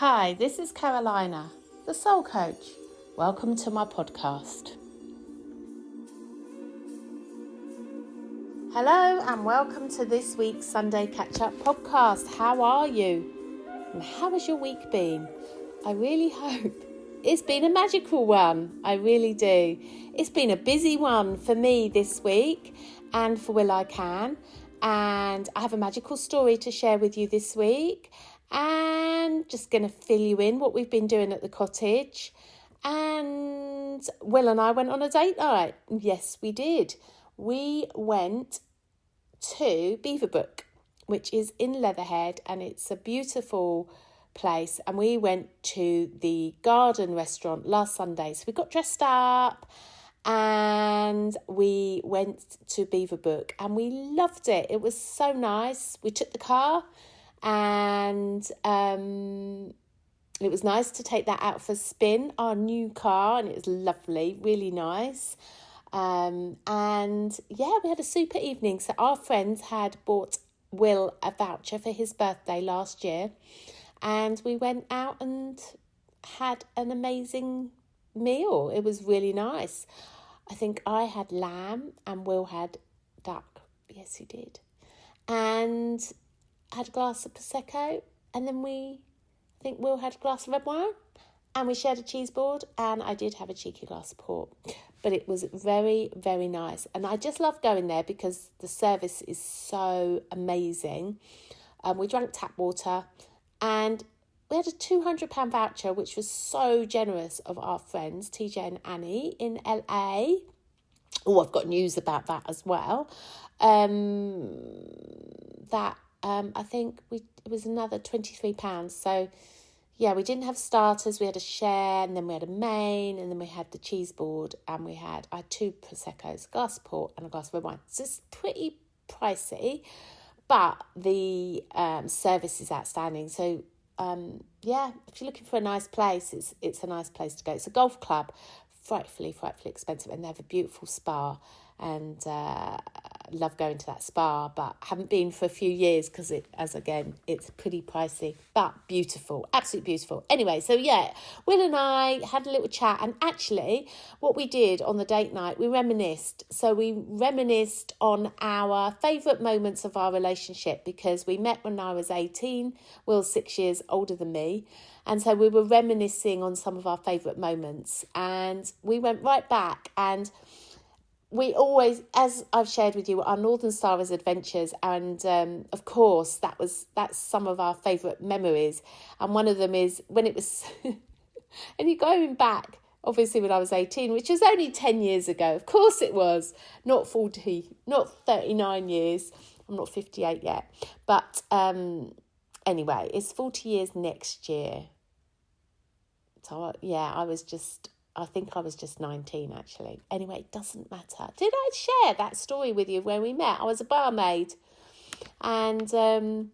Hi, this is Carolina, the Soul Coach. Welcome to my podcast. Hello and welcome to this week's Sunday Catchup podcast. How are you? And how has your week been? I really hope it's been a magical one. I really do. It's been a busy one for me this week and for Will I Can. And I have a magical story to share with you this week. And just going to fill you in what we've been doing at the cottage. And Will and I went on a date night. Yes, we did. We went to Beaverbrook, which is in Leatherhead, and it's a beautiful place. And we went to the garden restaurant last Sunday. So we got dressed up and we went to Beaverbrook and we loved it. It was so nice. We took the car. And it was nice to take that out for a spin, our new car, and it was lovely, really nice. And yeah, we had a super evening. So our friends had bought Will a voucher for his birthday last year, and we went out and had an amazing meal. It was really nice. I think I had lamb and Will had duck. Yes, he did. And had a glass of Prosecco, and then I think Will had a glass of red wine, and we shared a cheese board, and I did have a cheeky glass of port. But it was very, very nice, and I just love going there because the service is so amazing. We drank tap water, and we had a £200 voucher, which was so generous of our friends, TJ and Annie in LA. Oh, I've got news about that as well. I think it was another £23. So, yeah, we didn't have starters. We had a share, and then we had a main, and then we had the cheese board, and I had 2 Prosecco's, a glass of port and a glass of red wine. So it's pretty pricey, but the service is outstanding. So, yeah, if you're looking for a nice place, it's a nice place to go. It's a golf club, frightfully expensive, and they have a beautiful spa, and love going to that spa, but haven't been for a few years because it's pretty pricey, but beautiful, absolutely beautiful. Anyway, so yeah, Will and I had a little chat, and actually what we did on the date night, we reminisced. So we reminisced on our favourite moments of our relationship, because we met when I was 18, Will's 6 years older than me, and so we were reminiscing on some of our favourite moments, and we went right back. And we always, as I've shared with you, our Northern Star is adventures, and of course that's some of our favourite memories. And one of them is when it was, and you're going back, obviously when I was 18, which was only 10 years ago. Of course it was, not 40, not 39 years. I'm not 58 yet, but anyway, it's 40 years next year. So yeah, I think I was just 19, actually. Anyway, it doesn't matter. Did I share that story with you when we met? I was a barmaid. And I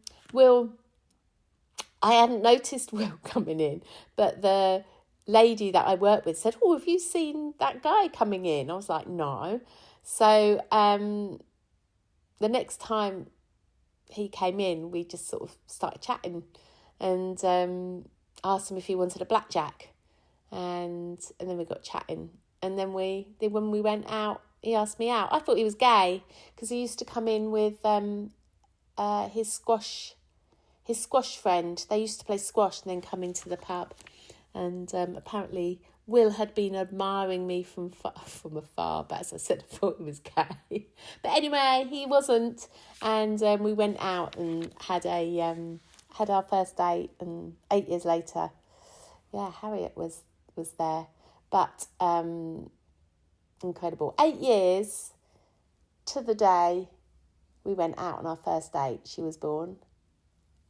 hadn't noticed Will coming in, but the lady that I worked with said, "Oh, have you seen that guy coming in?" I was like, "No." So the next time he came in, we just sort of started chatting, and asked him if he wanted a blackjack. And then we got chatting, and then when we went out, he asked me out. I thought he was gay because he used to come in with his squash friend. They used to play squash and then come into the pub, and apparently Will had been admiring me from afar, but as I said, I thought he was gay. But anyway, he wasn't, and we went out and had our first date, and 8 years later, yeah, Harriet was there, but incredible. 8 years to the day we went out on our first date. She was born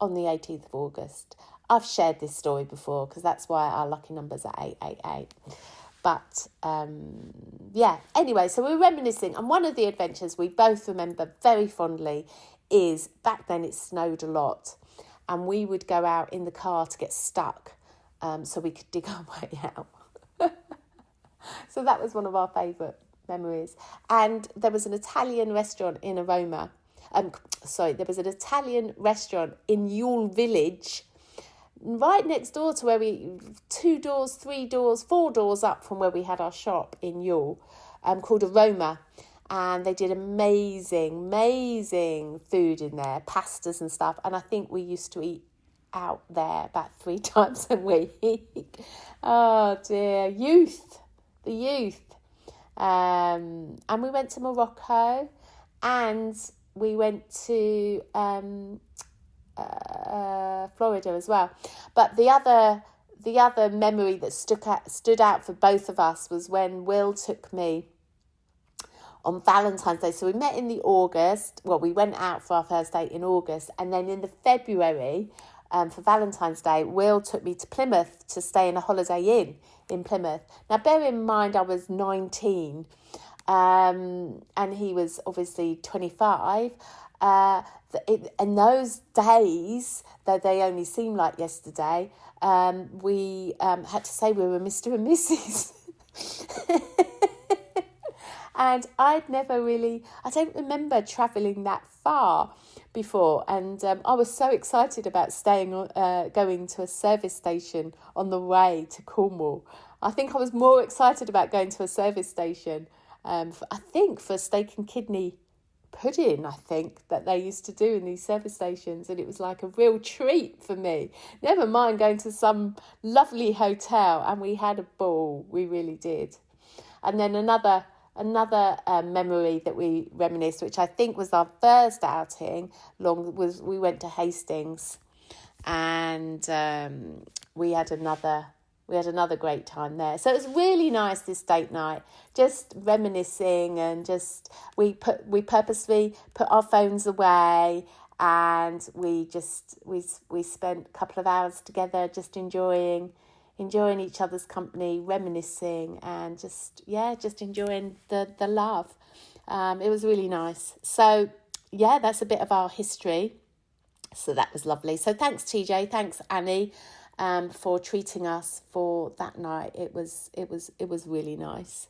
on the 18th of August. I've shared this story before because that's why our lucky numbers are 888. But yeah, anyway, so we're reminiscing, and one of the adventures we both remember very fondly is back then it snowed a lot, and we would go out in the car to get stuck so we could dig our way out. So that was one of our favourite memories. And there was an Italian restaurant in There was an Italian restaurant in Yule Village right next door to where 2 doors, 3 doors, 4 doors up from where we had our shop in Yule, called Aroma. And they did amazing food in there, pastas and stuff. And I think we used to eat out there about 3 times a week. Oh dear, the youth. And we went to Morocco, and we went to Florida as well. But the other memory that stood out for both of us was when Will took me on Valentine's Day. So we met in the August. Well, we went out for our first date in August, and then in the February, for Valentine's Day, Will took me to Plymouth to stay in a Holiday Inn in Plymouth. Now, bear in mind, I was 19, and he was obviously 25. In those days, though they only seem like yesterday, we had to say we were Mr. and Mrs. And I don't remember travelling that far before. And I was so excited about going to a service station on the way to Cornwall. I think I was more excited about going to a service station, for steak and kidney pudding, I think, that they used to do in these service stations. And it was like a real treat for me. Never mind going to some lovely hotel, and we had a ball. We really did. And then another memory that we reminisced, which I think was our first outing, was we went to Hastings, and we had another great time there. So it was really nice, this date night, just reminiscing, and just we purposely put our phones away, and we spent a couple of hours together, just enjoying each other's company, reminiscing, and just enjoying the love. It was really nice. So yeah, that's a bit of our history. So that was lovely. So thanks, TJ. Thanks, Annie, for treating us for that night. It was really nice.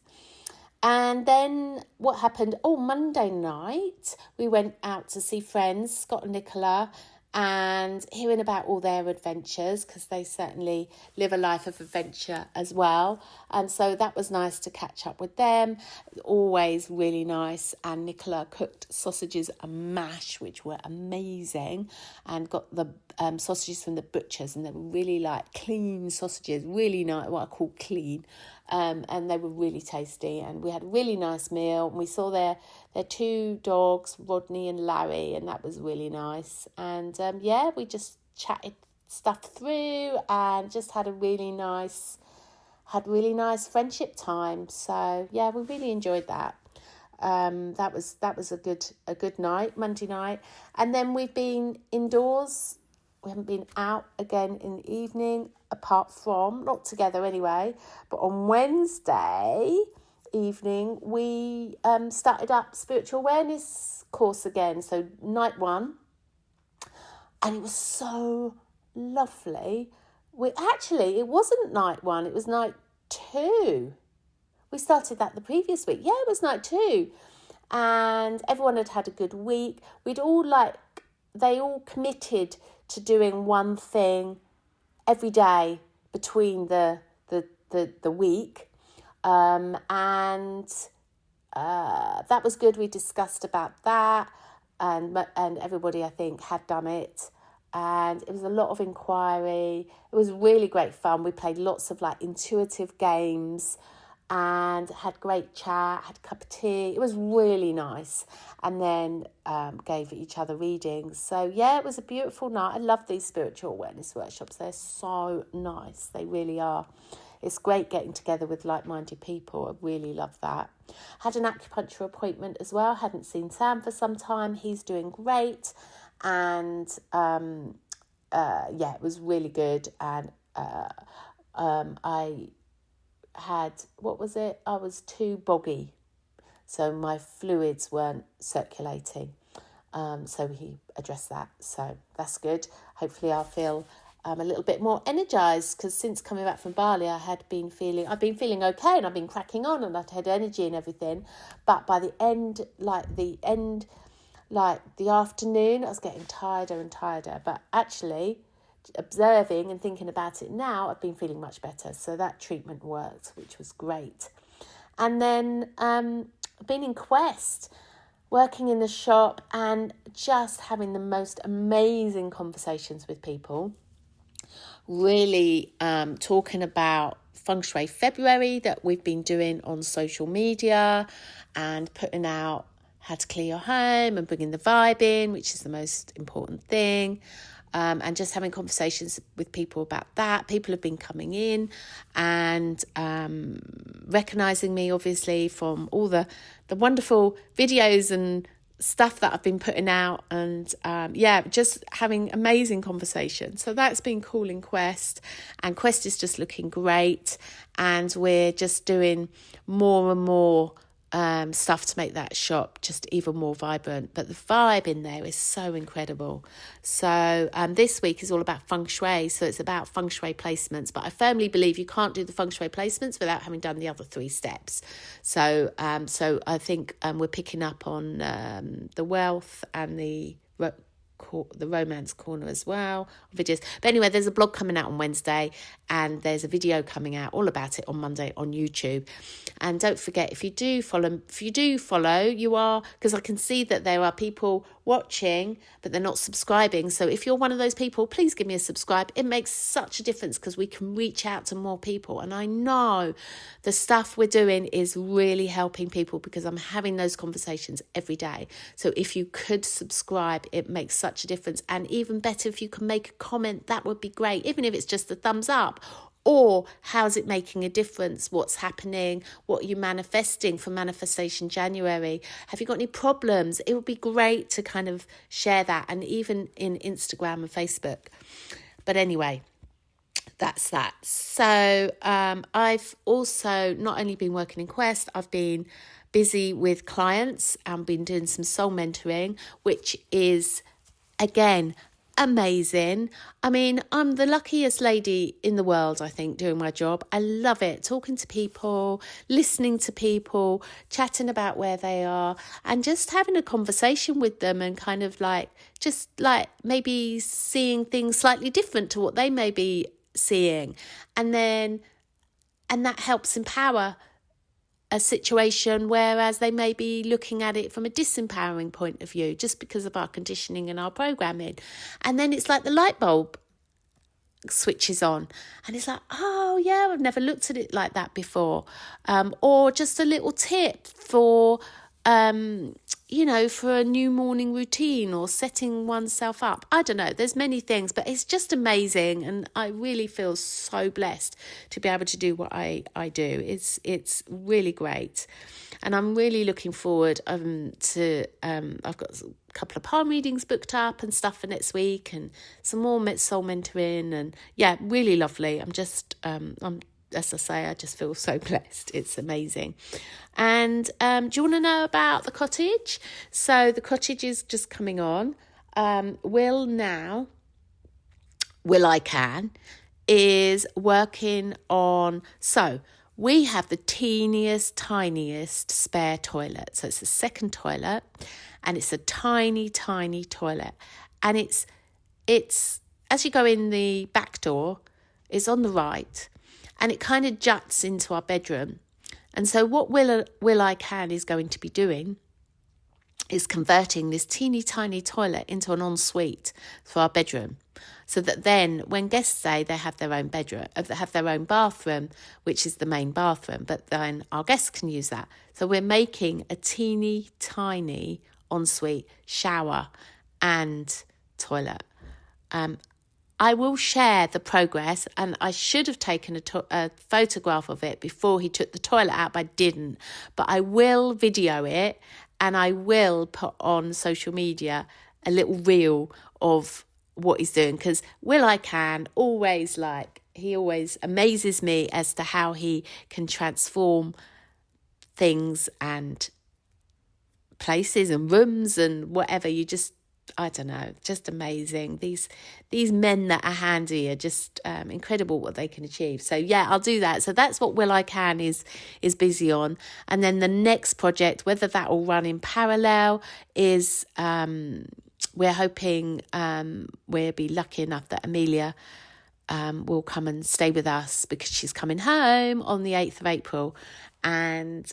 And then what happened? Monday night we went out to see friends, Scott and Nicola, and hearing about all their adventures, because they certainly live a life of adventure as well. And so that was nice to catch up with them. Always really nice. And Nicola cooked sausages and mash, which were amazing, and got the sausages from the butchers, and they were really like clean sausages, really nice, what I call clean. And they were really tasty, and we had a really nice meal, and we saw their 2 dogs, Rodney and Larry, and that was really nice. And we just chatted stuff through, and just had really nice friendship time. So yeah, we really enjoyed that. That was a good night, Monday night. And then we've been indoors. We haven't been out again in the evening, apart from, not together anyway, but on Wednesday evening we started up spiritual awareness course again, so night 1, and it was so lovely. It wasn't night 1, it was night 2. We started that the previous week. Yeah, it was night 2, and everyone had a good week. They all committed to doing one thing every day between the week, and that was good. We discussed about that, and everybody, I think, had done it, and it was a lot of inquiry. It was really great fun. We played lots of intuitive games, and had great chat, had a cup of tea. It was really nice. And then gave each other readings. So yeah, it was a beautiful night. I love these spiritual awareness workshops. They're so nice. They really are. It's great getting together with like-minded people. I really love that. Had an acupuncture appointment as well. Hadn't seen Sam for some time. He's doing great. And it was really good. And I had, I was too boggy, so my fluids weren't circulating, so he addressed that, so that's good. Hopefully I'll feel a little bit more energized, because since coming back from Bali I've been feeling okay, and I've been cracking on, and I've had energy and everything, but by the afternoon I was getting tireder and tireder. But actually observing and thinking about it now, I've been feeling much better. So that treatment worked, which was great. And then I've been in Quest, working in the shop and just having the most amazing conversations with people. Really talking about Feng Shui February that we've been doing on social media and putting out how to clear your home and bringing the vibe in, which is the most important thing. And just having conversations with people about that. People have been coming in and recognising me, obviously, from all the wonderful videos and stuff that I've been putting out. And just having amazing conversations. So that's been cool in Quest. And Quest is just looking great. And we're just doing more and more stuff to make that shop just even more vibrant. But the vibe in there is so incredible. So this week is all about Feng Shui. So it's about Feng Shui placements. But I firmly believe you can't do the Feng Shui placements without having done the other 3 steps. So I think we're picking up on the wealth and the romance corner as well, videos. But anyway, there's a blog coming out on Wednesday and there's a video coming out all about it on Monday on YouTube. And don't forget, if you do follow, you are, because I can see that there are people watching but they're not subscribing. So if you're one of those people, please give me a subscribe. It makes such a difference because we can reach out to more people. And I know the stuff we're doing is really helping people because I'm having those conversations every day. So if you could subscribe, it makes such a difference. And even better, if you can make a comment, that would be great, even if it's just a thumbs up. Or how's it making a difference? What's happening? What are you manifesting for Manifestation January? Have you got any problems? It would be great to kind of share that, and even in Instagram and Facebook. But anyway, that's that. So I've also not only been working in Quest, I've been busy with clients and been doing some soul mentoring, which is, again, amazing. I mean, I'm the luckiest lady in the world, I think, doing my job. I love it, talking to people, listening to people, chatting about where they are, and just having a conversation with them and kind of just maybe seeing things slightly different to what they may be seeing. And that helps empower a situation, whereas they may be looking at it from a disempowering point of view just because of our conditioning and our programming. And then it's like the light bulb switches on and it's like, oh yeah, I've never looked at it like that before. Or just a little tip for for a new morning routine or setting oneself up. I don't know, there's many things, but it's just amazing. And I really feel so blessed to be able to do what I do. It's really great. And I'm really looking forward to, I've got a couple of palm readings booked up and stuff for next week and some more soul mentoring, and yeah, really lovely. I'm just, as I say, I just feel so blessed. It's amazing. And do you want to know about the cottage? So the cottage is just coming on. Will I Can is working on, so we have the teeniest, tiniest spare toilet. So it's a second toilet and it's a tiny, tiny toilet. And it's as you go in the back door, it's on the right. And it kind of juts into our bedroom. And so what Will I Can is going to be doing is converting this teeny tiny toilet into an ensuite for our bedroom. So that then when guests stay, they have their own bedroom, they have their own bathroom, which is the main bathroom. But then our guests can use that. So we're making a teeny tiny ensuite shower and toilet. I will share the progress, and I should have taken a photograph of it before he took the toilet out, but I didn't. But I will video it, and I will put on social media a little reel of what he's doing, because Will I Can he always amazes me as to how he can transform things and places and rooms and whatever. I don't know, just amazing. These men that are handy are just incredible what they can achieve. So yeah, I'll do that. So that's what Will I Can is busy on. And then the next project, whether that will run in parallel, is we're hoping we'll be lucky enough that Amelia will come and stay with us, because she's coming home on the 8th of April. And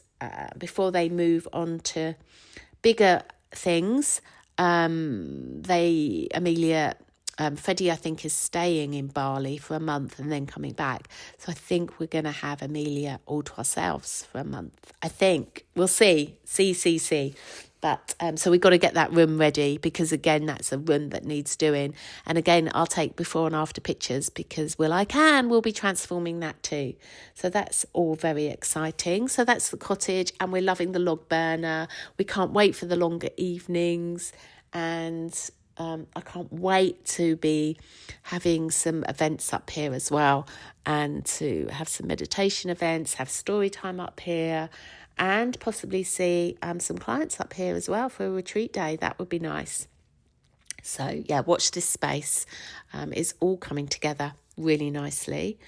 before they move on to bigger things, Freddie, I think, is staying in Bali for a month and then coming back. So I think we're going to have Amelia all to ourselves for a month. I think. We'll see. See. But so we've got to get that room ready, because, again, that's a room that needs doing. And, again, I'll take before and after pictures, because we'll be transforming that too. So that's all very exciting. So that's the cottage, and we're loving the log burner. We can't wait for the longer evenings, and I can't wait to be having some events up here as well, and to have some meditation events, have story time up here, and possibly see some clients up here as well for a retreat day. That would be nice. So, yeah, watch this space. It's all coming together really nicely.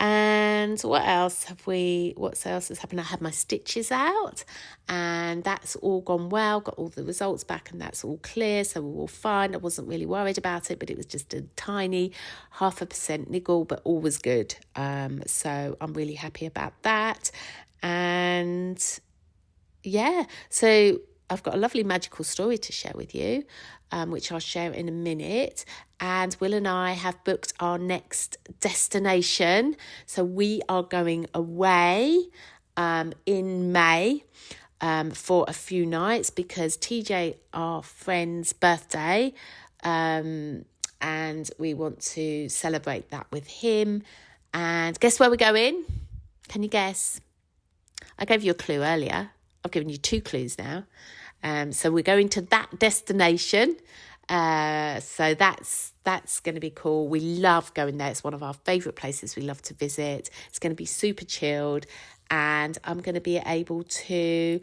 And what else has happened? I had my stitches out, and that's all gone well. Got all the results back, and that's all clear, so we're all fine. I wasn't really worried about it, but it was just a tiny 0.5% niggle, but all was good. So I'm really happy about that. And yeah, so I've got a lovely magical story to share with you, which I'll share in a minute. And Will and I have booked our next destination. So we are going away in May for a few nights, because TJ, our friend's birthday, and we want to celebrate that with him. And guess where we're going? Can you guess? I gave you a clue earlier. I've given you 2 clues now. So we're going to that destination. So that's going to be cool. We love going there. It's one of our favourite places we love to visit. It's going to be super chilled, and I'm going to be able to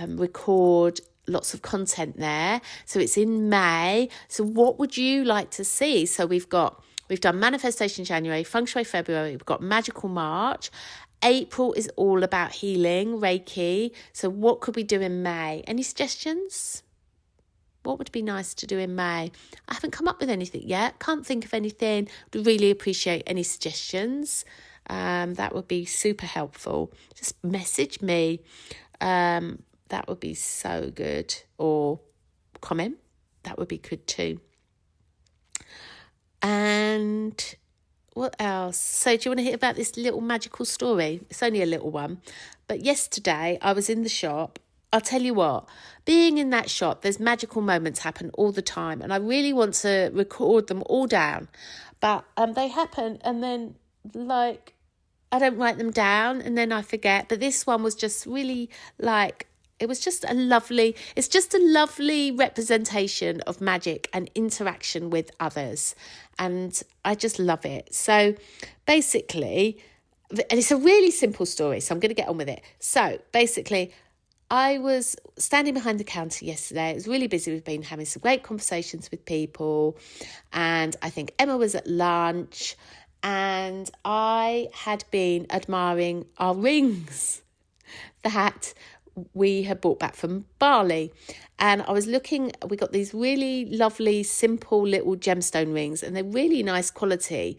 record lots of content there. So it's in May. So what would you like to see? So we've done Manifestation January, Feng Shui February, we've got Magical March. April is all about healing, Reiki. So what could we do in May? Any suggestions? What would be nice to do in May? I haven't come up with anything yet. Can't think of anything. Would really appreciate any suggestions. That would be super helpful. Just message me. That would be so good. Or comment. That would be good too. And what else? So do you want to hear about this little magical story? It's only a little one. But yesterday I was in the shop. I'll tell you what, being in that shop, there's magical moments happen all the time. And I really want to record them all down. But they happen, and then I don't write them down, and then I forget. But this one was just really it's just a lovely representation of magic and interaction with others. And I just love it. So basically, and it's a really simple story, so I'm going to get on with it. So basically, I was standing behind the counter yesterday. It was really busy. We've been having some great conversations with people. And I think Emma was at lunch. And I had been admiring our rings that we had brought back from Bali. And I was looking, we got these really lovely, simple little gemstone rings, and they're really nice quality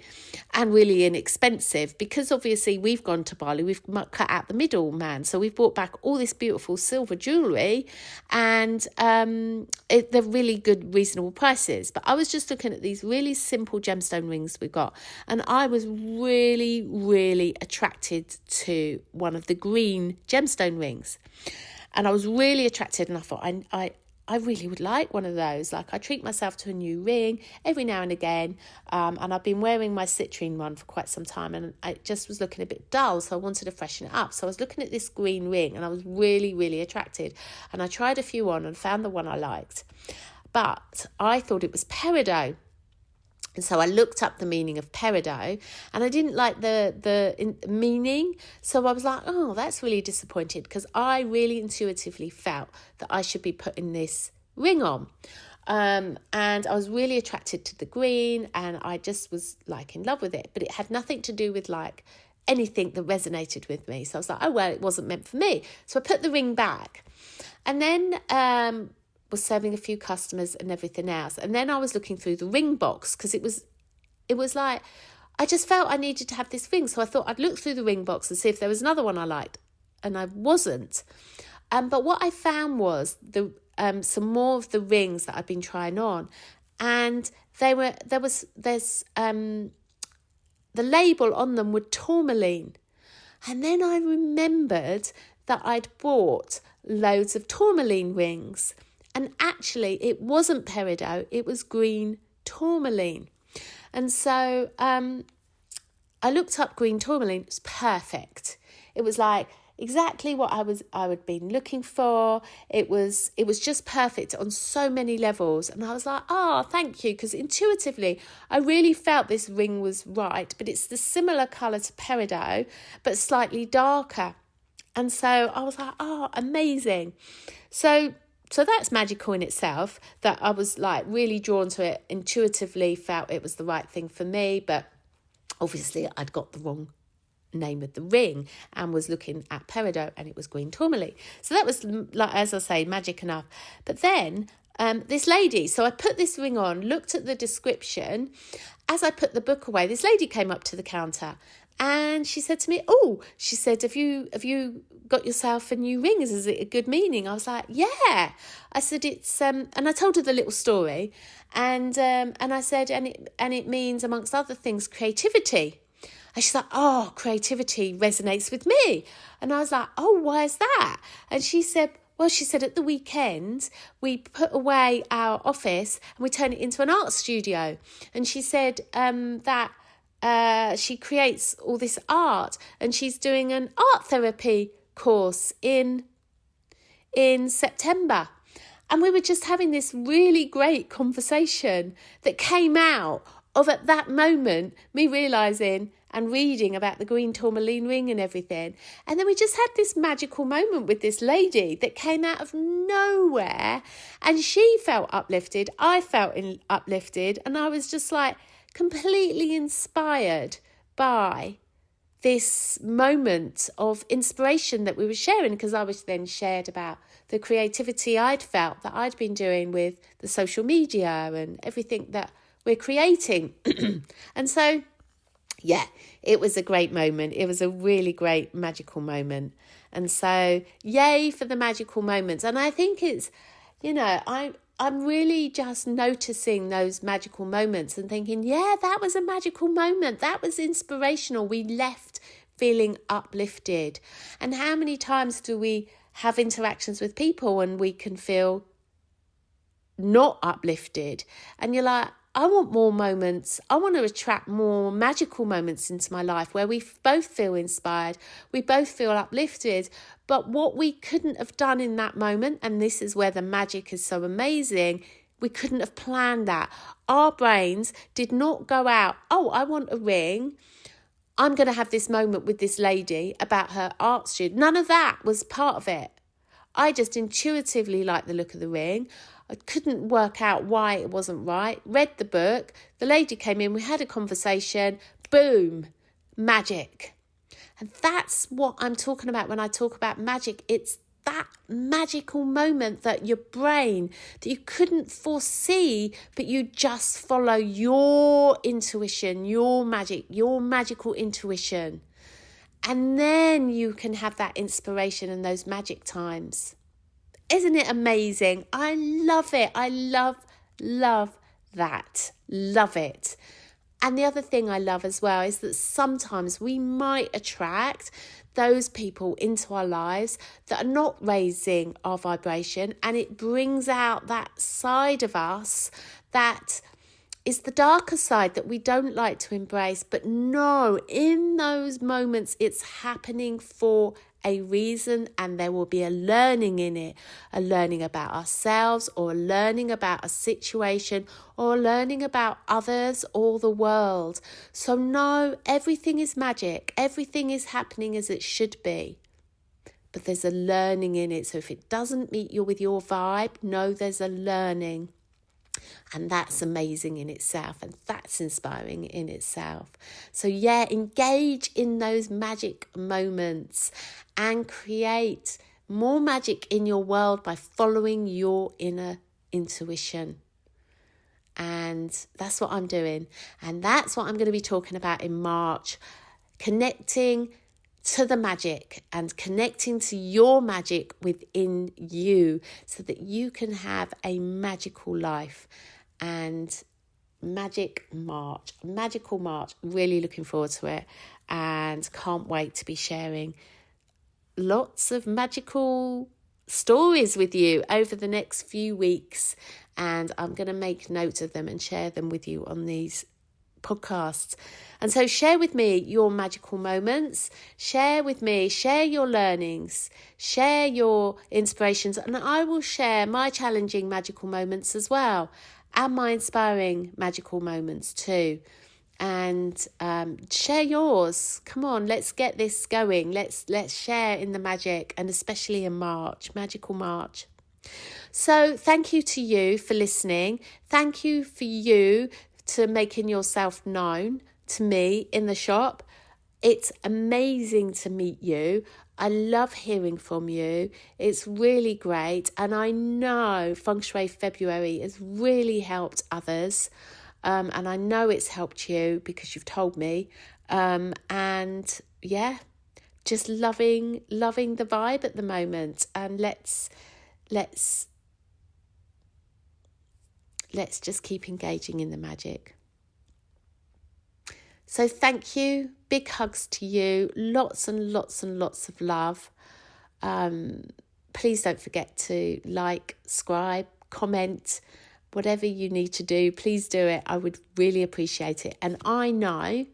and really inexpensive, because obviously we've gone to Bali, we've cut out the middleman. So we've brought back all this beautiful silver jewellery, and they're really good, reasonable prices. But I was just looking at these really simple gemstone rings we've got, and I was really, really attracted to one of the green gemstone rings. And I was really attracted, and I thought, I really would like one of those. Like, I treat myself to a new ring every now and again. And I've been wearing my citrine one for quite some time, and it just was looking a bit dull, so I wanted to freshen it up. So I was looking at this green ring, and I was really, really attracted. And I tried a few on and found the one I liked. But I thought it was peridot. And so I looked up the meaning of peridot, and I didn't like the meaning. So I was like, oh, that's really disappointed, because I really intuitively felt that I should be putting this ring on. And I was really attracted to the green, and I just was in love with it. But it had nothing to do with anything that resonated with me. So I was like, oh, well, it wasn't meant for me. So I put the ring back. And then was serving a few customers and everything else. And then I was looking through the ring box because it was like, I just felt I needed to have this ring. So I thought I'd look through the ring box and see if there was another one I liked. And I wasn't. But what I found was some more of the rings that I'd been trying on. And there's the label on them were tourmaline. And then I remembered that I'd bought loads of tourmaline rings. And actually, it wasn't peridot, it was green tourmaline. And so I looked up green tourmaline. It was perfect. It was like exactly what I had been looking for. It was just perfect on so many levels. And I was like, oh, thank you. Because intuitively, I really felt this ring was right. But it's the similar colour to peridot, but slightly darker. And so I was like, oh, amazing. So that's magical in itself, that I was like really drawn to it, intuitively felt it was the right thing for me. But obviously I'd got the wrong name of the ring and was looking at peridot and it was green tourmaline. So that was, like, as I say, magic enough. But then this lady, so I put this ring on, looked at the description. As I put the book away, this lady came up to the counter and she said to me, oh, she said, have you got yourself a new ring? Is it a good meaning? I was like, yeah. I said, it's, and I told her the little story. And I said, and it means, amongst other things, creativity. And she's like, oh, creativity resonates with me. And I was like, oh, why is that? And she said, well, she said, at the weekend, we put away our office and we turn it into an art studio. And she said that she creates all this art and she's doing an art therapy course in September. And we were just having this really great conversation that came out of, at that moment, me realising and reading about the green tourmaline ring and everything. And then we just had this magical moment with this lady that came out of nowhere. And she felt uplifted. I felt uplifted. And I was just like completely inspired by this moment of inspiration that we were sharing, because I was then shared about the creativity I'd felt that I'd been doing with the social media and everything that we're creating. And so, yeah, it was a great moment. It was a really great magical moment. And so, yay for the magical moments. And I think it's, I'm really just noticing those magical moments and thinking, yeah, that was a magical moment. That was inspirational. We left feeling uplifted. And how many times do we have interactions with people and we can feel not uplifted? And you're like, I want more moments. I want to attract more magical moments into my life where we both feel inspired, we both feel uplifted. But what we couldn't have done in that moment, and this is where the magic is so amazing, we couldn't have planned that. Our brains did not go out, oh, I want a ring. I'm going to have this moment with this lady about her art studio. None of that was part of it. I just intuitively liked the look of the ring. I couldn't work out why it wasn't right. Read the book. The lady came in. We had a conversation. Boom. Magic. And that's what I'm talking about when I talk about magic. It's that magical moment that your brain, that you couldn't foresee, but you just follow your intuition, your magic, your magical intuition. And then you can have that inspiration and those magic times. Isn't it amazing? I love it. I love that. Love it. And the other thing I love as well is that sometimes we might attract those people into our lives that are not raising our vibration, and it brings out that side of us that is the darker side that we don't like to embrace. But no, in those moments, it's happening for a reason, and there will be a learning in it, a learning about ourselves, or a learning about a situation, or a learning about others or the world. So no, everything is magic. Everything is happening as it should be. But there's a learning in it. So if it doesn't meet you with your vibe, no, there's a learning. And that's amazing in itself, and that's inspiring in itself. So yeah, engage in those magic moments and create more magic in your world by following your inner intuition. And that's what I'm doing. And that's what I'm going to be talking about in March. Connecting to the magic and connecting to your magic within you so that you can have a magical life. And magical March, really looking forward to it and can't wait to be sharing lots of magical stories with you over the next few weeks, and I'm going to make notes of them and share them with you on these podcasts. And so share with me your magical moments, share your learnings, share your inspirations, and I will share my challenging magical moments as well, and my inspiring magical moments too. And share yours. Come on, let's get this going. Let's share in the magic, and especially in March, magical March. So thank you to you for listening. Thank you for you to making yourself known to me in the shop. It's amazing to meet you. I love hearing from you. It's really great. And I know Feng Shui February has really helped others. And I know it's helped you because you've told me. And yeah, just loving the vibe at the moment. And let's just keep engaging in the magic. So thank you. Big hugs to you. Lots and lots and lots of love. Please don't forget to like, subscribe, comment, whatever you need to do. Please do it. I would really appreciate it. And I know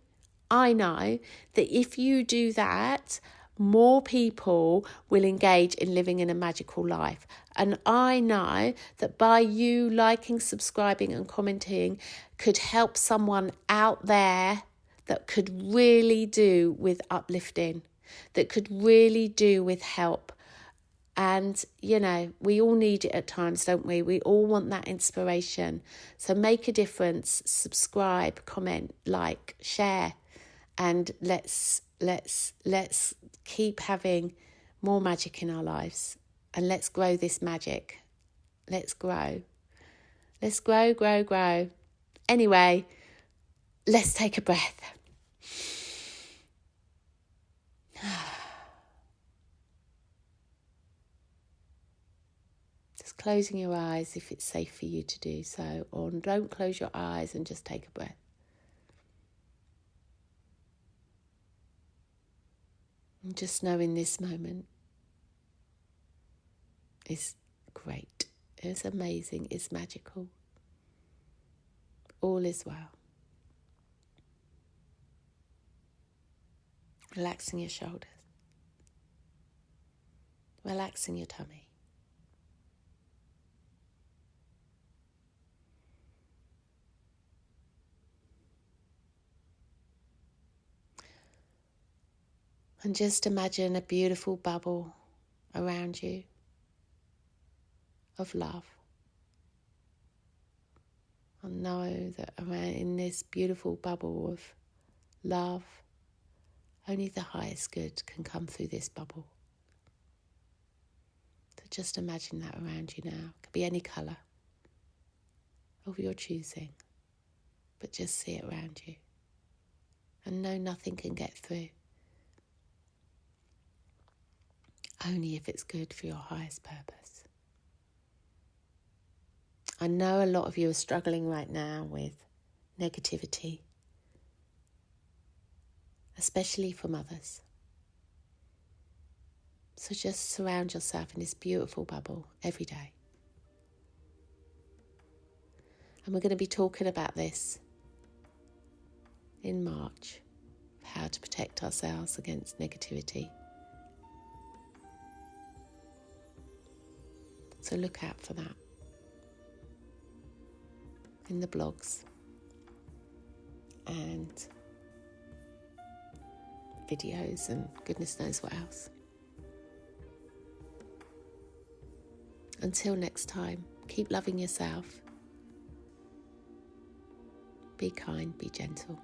that if you do that, more people will engage in living in a magical life. And I know that by you liking, subscribing and commenting could help someone out there that could really do with uplifting, that could really do with help. And, you know, we all need it at times, don't we? We all want that inspiration. So make a difference, subscribe, comment, like, share, and let's keep having more magic in our lives. And let's grow this magic. Let's grow. Let's grow. Anyway, let's take a breath. Just closing your eyes if it's safe for you to do so, or don't close your eyes and just take a breath. And just knowing this moment is great. It's amazing. It's magical. All is well. Relaxing your shoulders. Relaxing your tummy. And just imagine a beautiful bubble around you of love. And know that in this beautiful bubble of love, only the highest good can come through this bubble. So just imagine that around you now. It could be any colour of your choosing, but just see it around you. And know nothing can get through. Only if it's good for your highest purpose. I know a lot of you are struggling right now with negativity, especially from others. So just surround yourself in this beautiful bubble every day. And we're going to be talking about this in March, how to protect ourselves against negativity. So look out for that in the blogs and videos and goodness knows what else. Until next time, keep loving yourself. Be kind, be gentle.